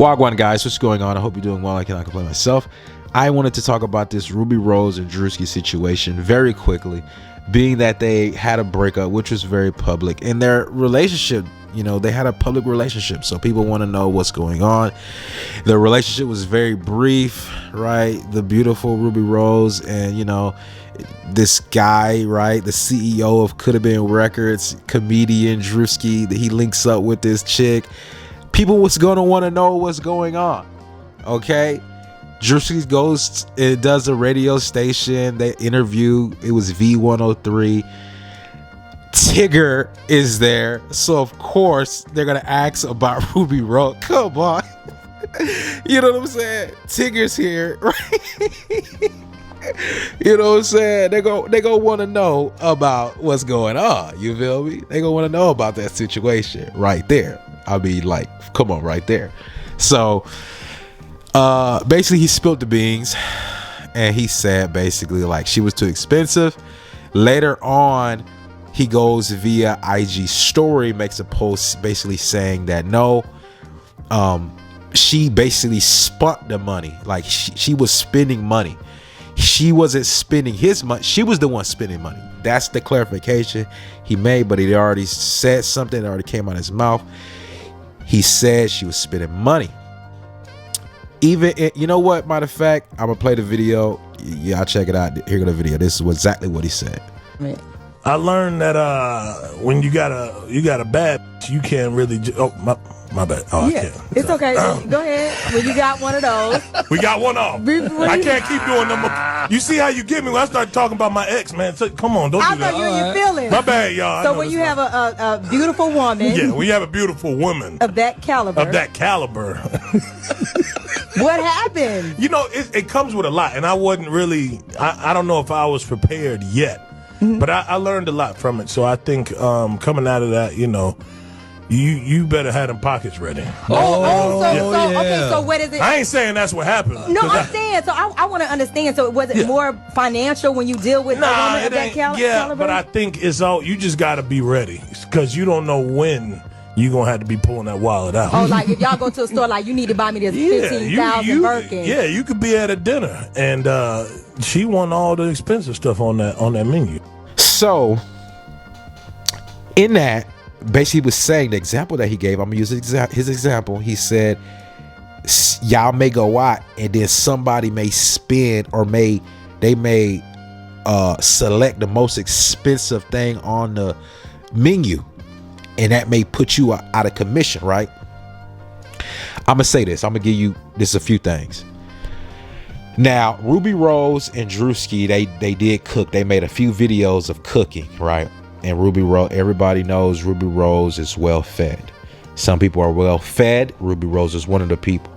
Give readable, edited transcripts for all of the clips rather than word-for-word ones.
Wagwan guys, what's going on? I hope you're doing well. I cannot complain myself. I wanted to talk about this Rubi Rose and Druski situation very quickly, being that they had a breakup, which was very public, and their relationship, you know, they had a public relationship, so people want to know what's going on. The relationship was very brief, right? The beautiful Rubi Rose and, you know, this guy, right, the CEO of Could Have Been Records, comedian Druski, he links up with this chick. People was gonna want to know what's going on. Okay, Druski goes and does a radio station. They interview. It was V103. Tigger is there, so of course they're gonna ask about Rubi Rose. Come on, you know what I'm saying? Tigger's here, right? You know what I'm saying? They go want to know about what's going on. You feel me? They gonna want to know about that situation right there. I mean, like, come on, right there. So basically he spilled the beans, and he said basically like she was too expensive. Later on, he goes via IG story, makes a post basically saying that no, she basically spent the money. Like she was spending money. She wasn't spending his money. She was the one spending money. That's the clarification he made, but he already said something that already came out of his mouth. He said she was spending money. Even, you know what, matter of fact, I'm gonna play the video. Y'all check it out. Here go the video. This is exactly what he said. I learned that when you got a bad, you can't really my bad. Oh, yeah, I can't. It's okay. Go ahead. When you got one of those. We got one off. I can't keep doing them. You see how you get me when I start talking about my ex, man. So, come on, don't do that. I know you're in your feelings. My bad, y'all. So when you have a beautiful woman. Yeah, we have a beautiful woman. Of that caliber. What happened? You know, it comes with a lot, and I wasn't really, I don't know if I was prepared yet, but I learned a lot from it. So I think coming out of that, you know, you better have them pockets ready. Okay, so what is it? I ain't saying that's what happened. No, I'm saying, so I want to understand. So was it more financial when you deal with a woman of that caliber? Yeah, but I think it's all, you just got to be ready, because you don't know when you're going to have to be pulling that wallet out. Oh, like if y'all go to a store, like you need to buy me this 15,000 Birkin. Yeah, you could be at a dinner, and she won all the expensive stuff on that menu. So, in that, basically was saying the example that he gave, I'm gonna use his example. He said, y'all may go out and then somebody may spend, or they may select the most expensive thing on the menu, and that may put you out of commission, right? I'm gonna say this. I'm gonna give you this a few things. Now, Rubi Rose and Druski, they did cook. They made a few videos of cooking, right? And Rubi Rose, everybody knows Rubi Rose is well fed. Some people are well fed. Rubi Rose is one of the people.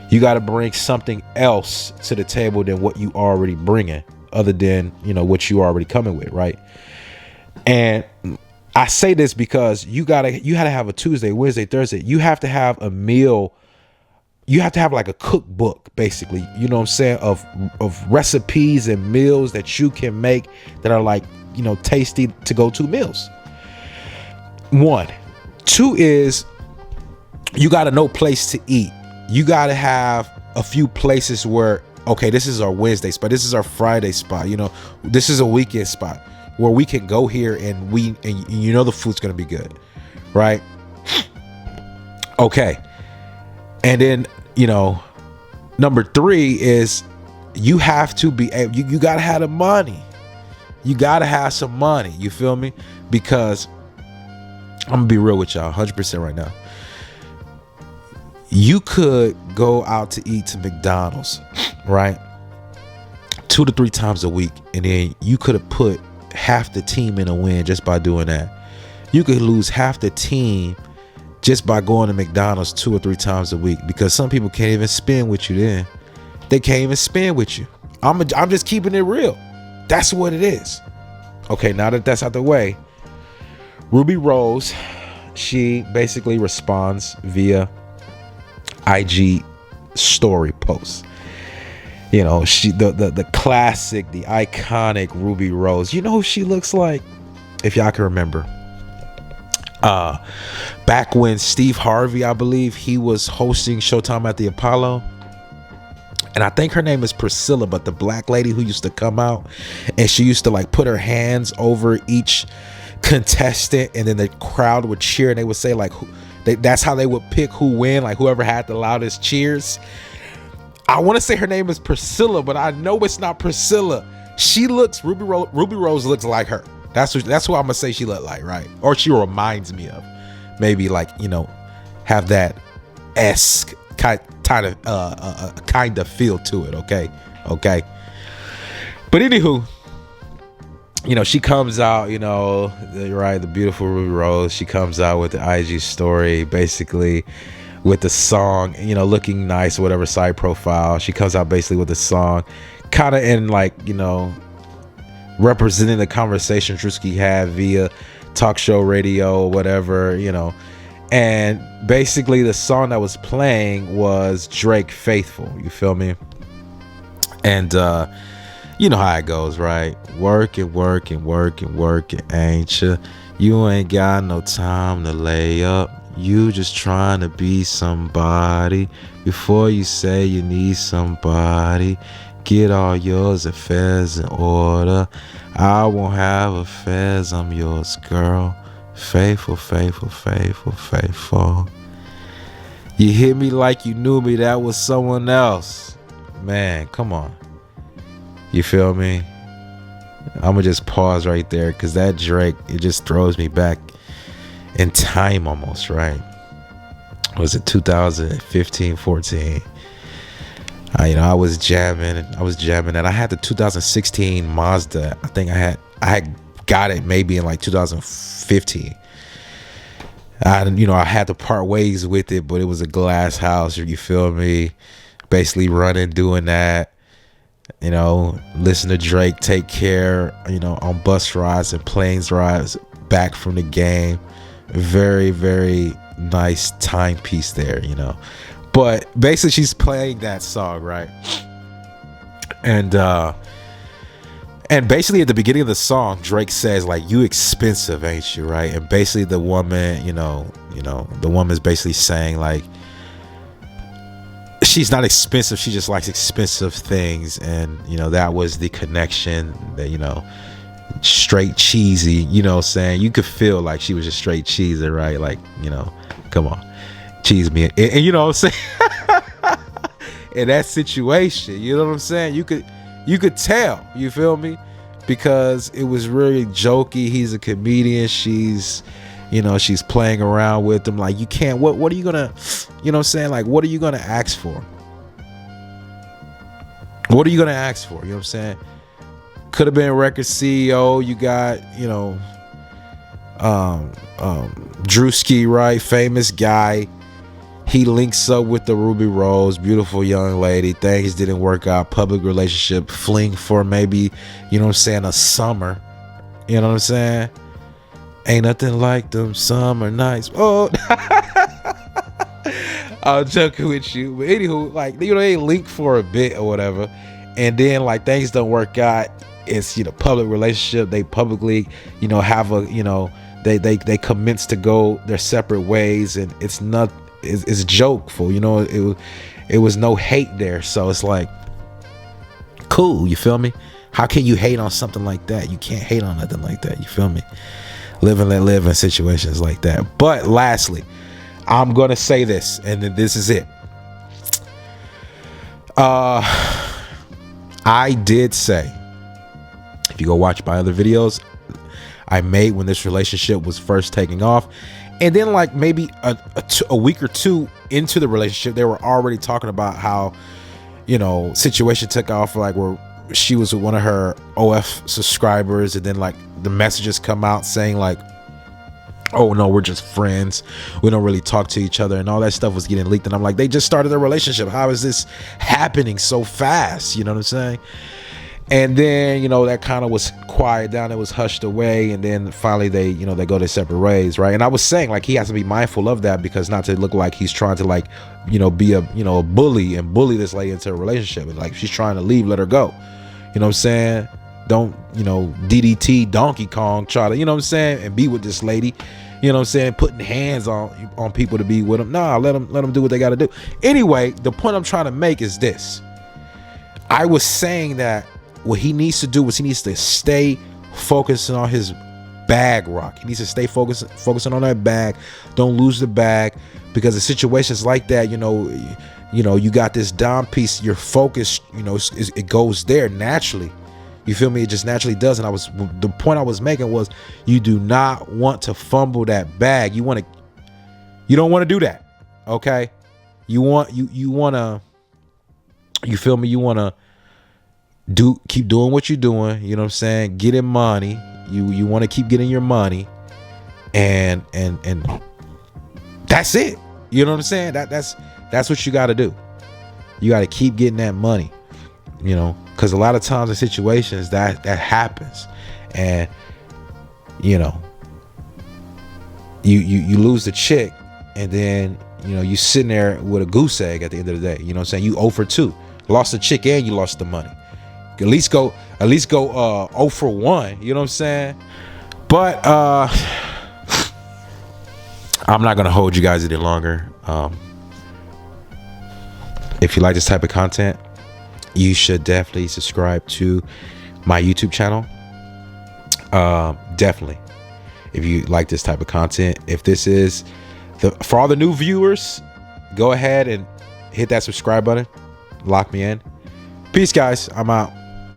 You got to bring something else to the table than what you already bringing, other than, you know, what you already coming with, right? And I say this because you gotta have a Tuesday, Wednesday, Thursday. You have to have a meal. You have to have like a cookbook, basically. You know what I'm saying, of recipes and meals that you can make that are like, you know, tasty to go to meals. 1. 2 is you got to know place to eat. You got to have a few places where, okay, this is our Wednesday spot, this is our Friday spot, you know, this is a weekend spot where we can go here and you know the food's gonna be good, right? Okay. And then, you know, number 3 is you have to be you got to have the money. You got to have some money. You feel me? Because I'm going to be real with y'all 100% right now. You could go out to eat to McDonald's, right? 2 to 3 times a week. And then you could have put half the team in a win just by doing that. You could lose half the team just by going to McDonald's 2 or 3 times a week, because some people can't even spend with you then. They can't even spend with you. I'm just keeping it real. That's what it is. Okay, now that that's out the way, Rubi Rose, she basically responds via IG story posts. You know, she the classic, the iconic Rubi Rose. You know who she looks like? If y'all can remember, Back when Steve Harvey, I believe, he was hosting Showtime at the Apollo. And I think her name is Priscilla, but the black lady who used to come out, and she used to like put her hands over each contestant, and then the crowd would cheer, and they would say like, that's how they would pick who win, like whoever had the loudest cheers. I want to say her name is Priscilla, but I know it's not Priscilla. She looks, Ruby Rose looks like her. That's who I'm gonna say she looked like, right? Or she reminds me of, maybe like, you know, have that esque kind of feel to it. Okay. But anywho, you know, she comes out, you know, right, the beautiful Ruby Rose. She comes out with the IG story, basically with the song, you know, looking nice, whatever, side profile. She comes out basically with the song, kind of in like, you know, representing the conversation Druski had via talk show radio or whatever, you know. And basically the song that was playing was Drake Faithful, you feel me? And you know how it goes, right? Working, ain't you? You ain't got no time to lay up. You just trying to be somebody. Before you say you need somebody, get all yours affairs in order. I won't have affairs, I'm yours, girl. Faithful. You hit me like you knew me, that was someone else. Man, come on. You feel me? I'm gonna just pause right there, because that Drake, it just throws me back in time almost, right? Was it 2015, 14? You know, I was jamming, and I had the 2016 Mazda. I think I had got it maybe in like 2015. I had to part ways with it, but it was a glass house, you feel me? Basically running, doing that, you know, listen to Drake, Take Care, you know, on bus rides and planes rides back from the game. Very, very nice timepiece there, you know. But basically she's playing that song, right? And basically at the beginning of the song, Drake says like, you expensive, ain't you, right? And basically the woman, you know, the woman's basically saying like, she's not expensive, she just likes expensive things. And, you know, that was the connection, that, you know, straight cheesy, you know what I'm saying? You could feel like she was just straight cheesy, right? Like, you know, come on, cheese me. And you know what I'm saying? In that situation, you know what I'm saying? You could tell, you feel me? Because it was really jokey. He's a comedian. She's, you know, she's playing around with him. Like, you can't, what are you gonna, you know what I'm saying? Like, what are you gonna ask for? What are you gonna ask for? You know what I'm saying? Could have been a record CEO. You got, you know, Druski, right? Famous guy. He links up with the Ruby Rose, beautiful young lady. Things didn't work out. Public relationship, fling for maybe, you know what I'm saying, a summer. You know what I'm saying? Ain't nothing like them summer nights. Oh, I'm joking with you. But anywho, like, you know, they link for a bit or whatever. And then like things don't work out. It's, you know, public relationship. They publicly, you know, have a, you know, they commence to go their separate ways, and it's not, it's jokeful, you know. It was no hate there, so it's like cool, you feel me? How can you hate on something like that? You can't hate on nothing like that, you feel me? Live and let live in situations like that. But lastly, I'm gonna say this, and then this is it. I did say, if you go watch my other videos I made when this relationship was first taking off, and then like maybe a week or two into the relationship, they were already talking about how, you know, situation took off, like where she was with one of her OF subscribers, and then like the messages come out saying like, oh no, we're just friends, we don't really talk to each other, and all that stuff was getting leaked. And I'm like, they just started their relationship, how is this happening so fast? You know what I'm saying? And then, you know, that kind of was quiet down, it was hushed away, and then finally they, you know, they go their separate ways, right? And I was saying like, he has to be mindful of that, because not to look like he's trying to like, you know, be a, you know, a bully and bully this lady into a relationship. And like, if she's trying to leave, let her go. You know what I'm saying? Don't, you know, DDT Donkey Kong try to, you know what I'm saying, and be with this lady. you know what I'm saying, putting hands on people to be with them. Nah, let them do what they got to do. Anyway, the point I'm trying to make is this. I was saying that what he needs to do is he needs to stay focusing on his bag, Rock. He needs to stay focusing on that bag. Don't lose the bag, because in situations like that, you know, you got this dime piece, your focus, you know, it goes there naturally. You feel me? It just naturally does. And the point I was making was, you do not want to fumble that bag. You don't want to do that. Okay. You want to, you feel me? You want to keep doing what you're doing. You know what I'm saying? Getting money. You want to keep getting your money, and that's it. You know what I'm saying? That's what you got to do. You got to keep getting that money, you know, because a lot of times in situations that happens, and you know, you lose the chick, and then, you know, you sitting there with a goose egg at the end of the day. You know what I'm saying? You 0 for 2, lost the chick and you lost the money. At least go 0 for 1. You know what I'm saying? But I'm not gonna hold you guys any longer. If you like this type of content, you should definitely subscribe to my YouTube channel. Definitely, if you like this type of content. If this is for all the new viewers, go ahead and hit that subscribe button. Lock me in. Peace, guys. I'm out.